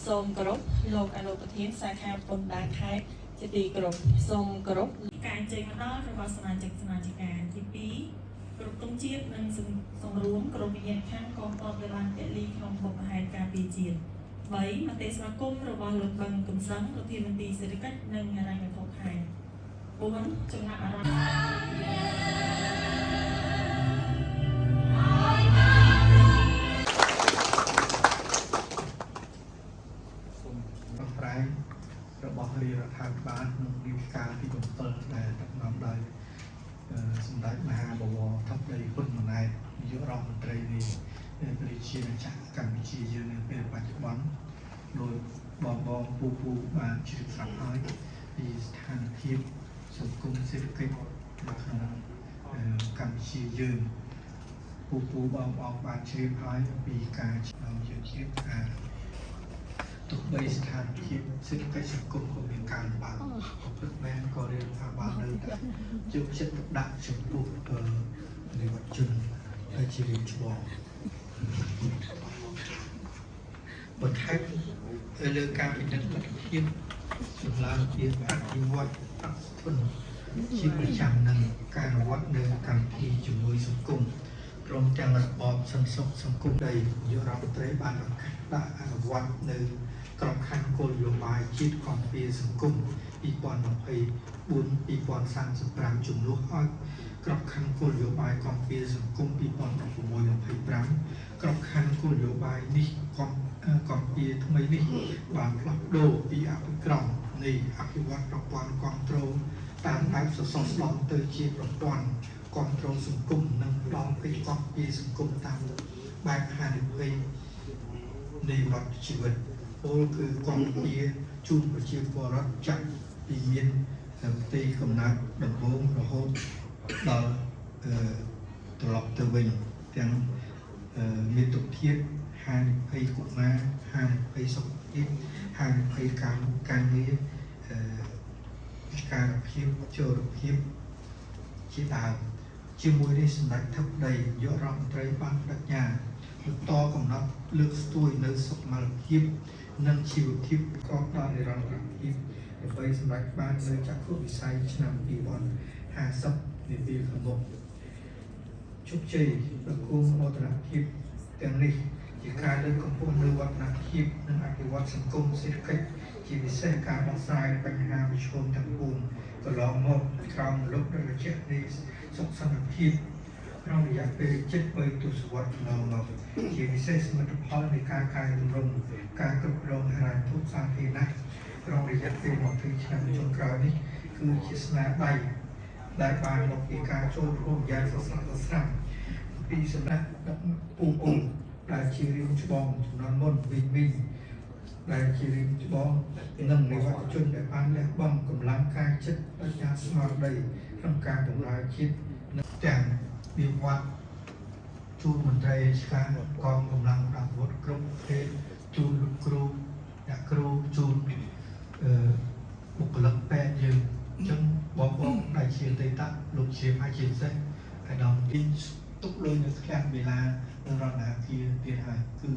សូមគោរពលោកអនុប្រធានសាខាពន្ធដារខេត្តជាទីគោរពសូមគោរពការចេញមកដល់របស់សមាជិកសមាជិកាទី2គ្រប់ទង់ជាតិនិងសម្រួមក្រុមវិញ្ញាណខាងកងទ័ពដែលបានពលីក្នុងបុព្វហេតុការពារជាតិ3មតិស្វាគមន៍របស់លោកបឹងកំសឹងប្រធានមន្ត្រីសេដ្ឋកិច្ចនិងហិរញ្ញវត្ថុខេត្ត4ចំណាក់អារម្មណ៍របស់រាជរដ្ឋាភិបាលក្នុងនីតិកាលទី7ដែលដឹកនាំដោយសម្ដេចមហាបវរធិបតីហ៊ុនម៉ាណែតនាយករដ្ឋមន្ត្រីនៃប្រជាជាតិកម្ពុជាយើងនៅពេលបច្ចុប្បន្នដោយបងពូបានជ្រាបស្រាប់ហើយពីស្ថានភាពសង្គមសេដ្ឋកិច្ចនៅក្នុងកម្ពុជាយើងពូបងបានជ្រាបហើយពីការយើងជ្រាបថាទោះបីស្ថានភាពសេដ្ឋកិច្ចសង្គមក៏មានការលំបាកព្រឹកមែនក៏រាជរដ្ឋាភិបាលនៅតែយកចិត្តទុកដាក់ចំពោះនិវត្តជនដែលជារៀងច្បងបន្ថែមទៅលើការពិនិត្យលទ្ធភាពសម្រាប់ភាពអភិវឌ្ឍអធិជាប្រចាំនឹងការអនុវត្តនៅកម្មវិធីជំនួយសង្គមព្រមទាំងរបបសន្តិសុខសង្គមដីនាយករដ្ឋមន្ត្រីបានប្រកាសដាក់អនុវត្តនៅក្របខ័ណ្ឌគោលនយោបាយជាតិគាំពារសង្គម2024-2035ជំនួសឲ្យក្របខ័ណ្ឌគោលនយោបាយគាំពារសង្គម2016-25ក្របខ័ណ្ឌគោលនយោបាយនេះគាំពារថ្មីនេះបានផ្លាស់ប្ដូរពីអភិក្រមនៃអភិវឌ្ឍប្រព័ន្ធគ្រប់គ្រងតាមបែបសសរស្តម្ភទៅជាប្រព័ន្ធគ្រប់គ្រងសង្គមនិងផ្ដល់កិច្ចគាំពារសង្គមតាមបែបហានិភ័យនៃវដ្តជីវិតពលគឺគាំពារជូនប្រជាពលរដ្ឋចាក់ពីមានផ្ទៃកំណើតដំបូងរហូតដល់ត្រឡប់ទៅវិញទាំងមានទុកធាតុហានិភ័យកុមារហានិភ័យសុខភាពហានិភ័យការងារវិការភាពចូលភាពជាដើមជាមួយនេះសម្ដេចធិបតីនាយករដ្ឋមន្ត្រីបានបដិញ្ញាបន្តកំណត់លើកស្ទួយនៅសុខុមាលភាពនិងជីវភាពប្រកបដោយនិរន្តរភាពដើម្បីសម្រេចបាននូវចក្ខុវិស័យឆ្នាំ2050នាពេលខាងមុខជោគជ័យដ៏គួរសមោទនភាពទាំងនេះជាការលើកកម្ពស់នូវវឌ្ឍនភាពនិងអភិវឌ្ឍសង្គមសេដ្ឋកិច្ចជាពិសេសការដោះស្រាយបញ្ហាប្រឈមទាំង4កន្លងមកក្រោមលុបរយៈនៃសុខសន្តិភាពក្នុងរយៈពេល73ទសវត្សរ៍កន្លងមកជាពិសេសសមិទ្ធផលនៃការកែតម្រង់ការគ្រប់គ្រងហិរញ្ញវត្ថុសាធារណៈក្នុងរយៈពេល20ឆ្នាំចុងក្រោយនេះគឺជាស្នាដៃដែលបានមកពីការចូលរួមយ៉ាងសស្រាក់សស្រាំពីសំណាក់ពូដែលជារៀងច្បងចំនួនមុនវិញដែលជារៀងច្បងនិងនិវត្តជនដែលបានលះបង់កម្លាំងកាយចិត្តបញ្ញាស្មារតីក្នុងការបម្រើជាតិទាំងវិវត្តជូនមន្ត្រីរាជការកងកម្លាំងអាវុធគ្រប់ប្រភេទជូនលោកគ្រូអ្នកគ្រូជូនបុគ្គលិកពេទ្យយើងអញ្ចឹងបងដែលជាអតីតលោកជាអាចជាពិសេសអាដាមទីទុកលុយនៅឃ្លាំងវេលានៅរដ្ឋាភិបាលទៀតហើយគឺ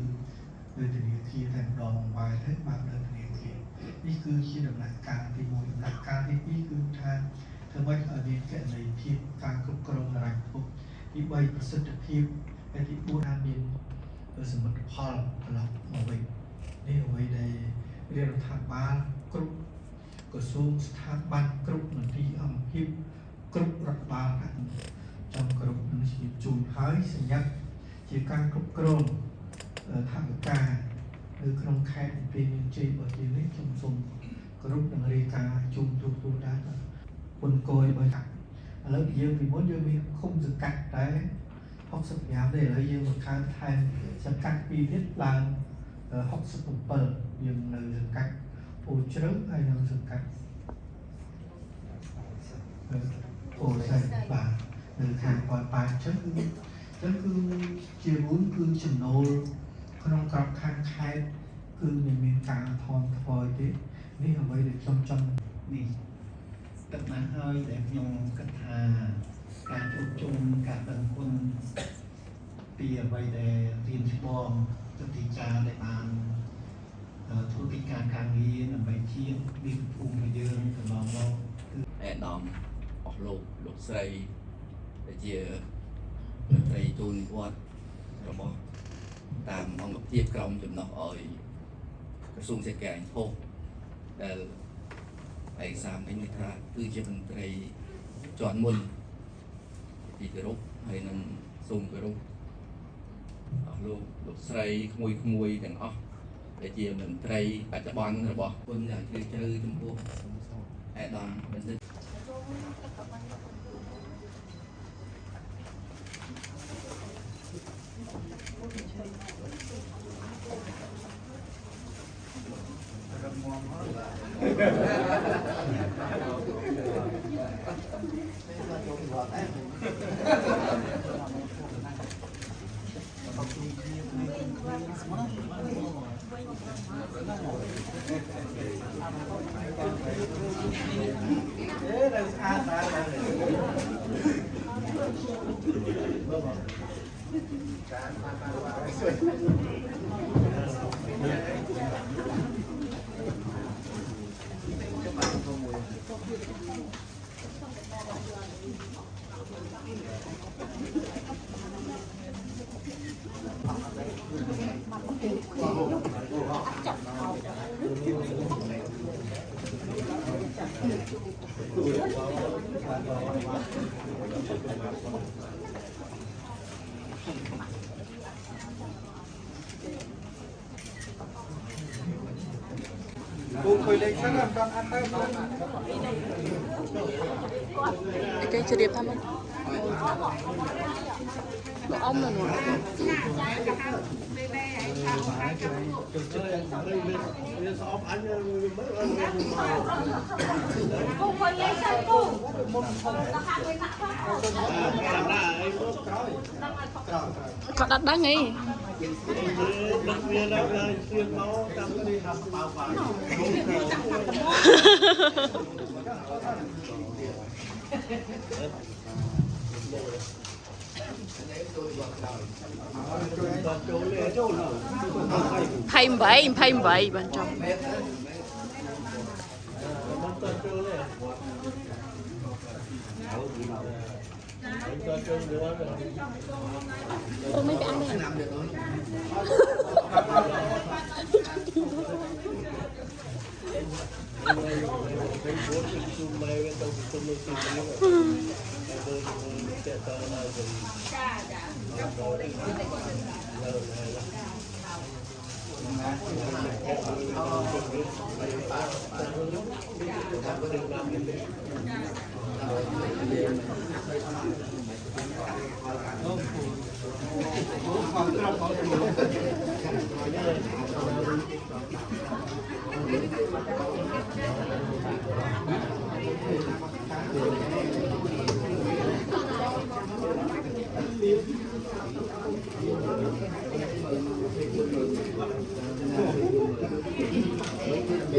នៅធនាគារតែម្ដងវាយទៅបាននៅធនាគារនេះគឺជាដំណាក់កាលទី1ដំណាក់កាលទី2គឺថាធ្វើម៉េចឲ្យមានគណនេយ្យភាពការគ្រប់គ្រងហិរញ្ញវត្ថុទី3ប្រសិទ្ធភាពហើយទី4ថាមានសមិទ្ធផលត្រឡប់មកវិញនេះអ្វីដែលរាជរដ្ឋាភិបាលគ្រប់ក្រសួងស្ថាប័នគ្រប់មន្ទីរអង្គភាពគ្រប់រដ្ឋបាលចំគ្រប់នឹងជាជូនហើយសញ្ញាជាការគ្រប់គ្រងថវិកានៅក្នុងខេត្តពីមានជ័យរបស់ជានេះខ្ញុំសូមគ្រប់នឹងរាយការណ៍ជូនទូដែរពុនគយបើថាឥឡូវយើងពីមុនយើងមានឃុំសង្កាត់តែ65ទេឥឡូវយើងបង្កើនថែមសង្កាត់2ទៀតឡើង67យើងនៅសង្កាត់អូជ្រៅហើយនៅសង្កាត់អូសែនបាទនៅខាងប៉ាអញ្ចឹងគឺជារួមគឺចំណូលក្នុងក្របខ័ណ្ឌខេត្តគឺមានការថមថ្វយទេនេះអ្វីដែលខ្ញុំចង់នេះទឹកណាស់ហើយដែលខ្ញុំគិតថា การชุมนุมการตั้งคุณเปียไว้ในเรียนที่บอมปฏิการในบานธุรกิจการครั้งนี้นำไปเทียบดิบภูมิเยอะกับน้องเราแนะนำออกลูกใส่แต่เจียใส่จูนวัดระบบตามองกับเทียบกรมจำนวนอ่อยกระทรวงเศรษฐกิจพบแต่ไอ้สามเป็นนิทราคือจะเป็นไตรจอนมุนที่กระรุกให้นำส่งกระรุกลูกใส่ขโมยแต่งอ๋อแต่เจียเป็นไตรปัจจุบันระบบคนอยากจะเจอจมพูไอ้ดอนเป็น cái chưa điệp thăm không? Nó ong rồi nè. Có đặt đá nghi. Phim vậy bên trong. Tôi mấy cái này.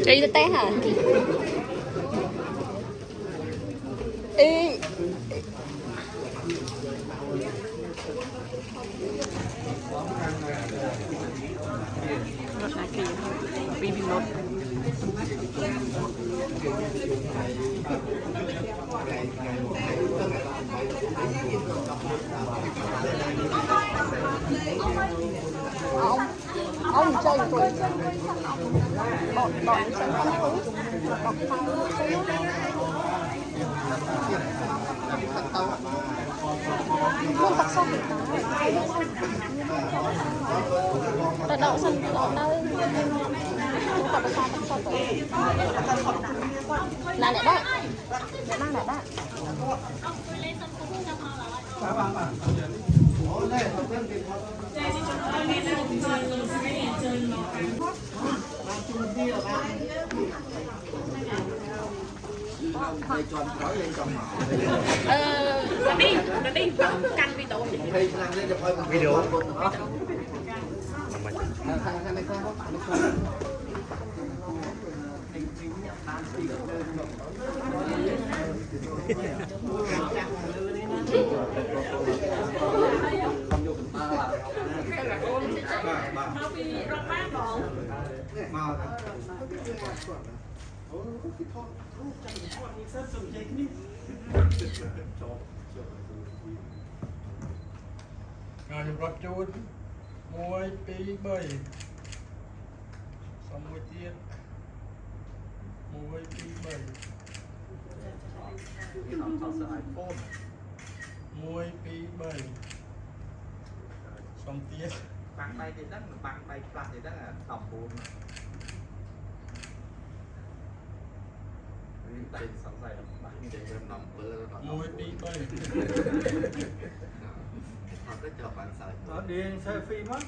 Đi té hả? Ê. Rất là kỳ. Baby mode. Ông chơi tuổi bọn chơi không không tắt xong ta đậu sân đậu đâu tập sao tắt xong rồi là để đó để mang để đó đi canh video Ngài chụp rập chôn môi pi bơi xong môi tiết môi pi bơi môi pi bơi xong tiết băng bay thì đất băng bay plat thì đất là tầm buồn trên sóng dày băng trên rơm nòng bơ môi pi bơi họ cứ chờ bạn sợi Ở điện xe phi mất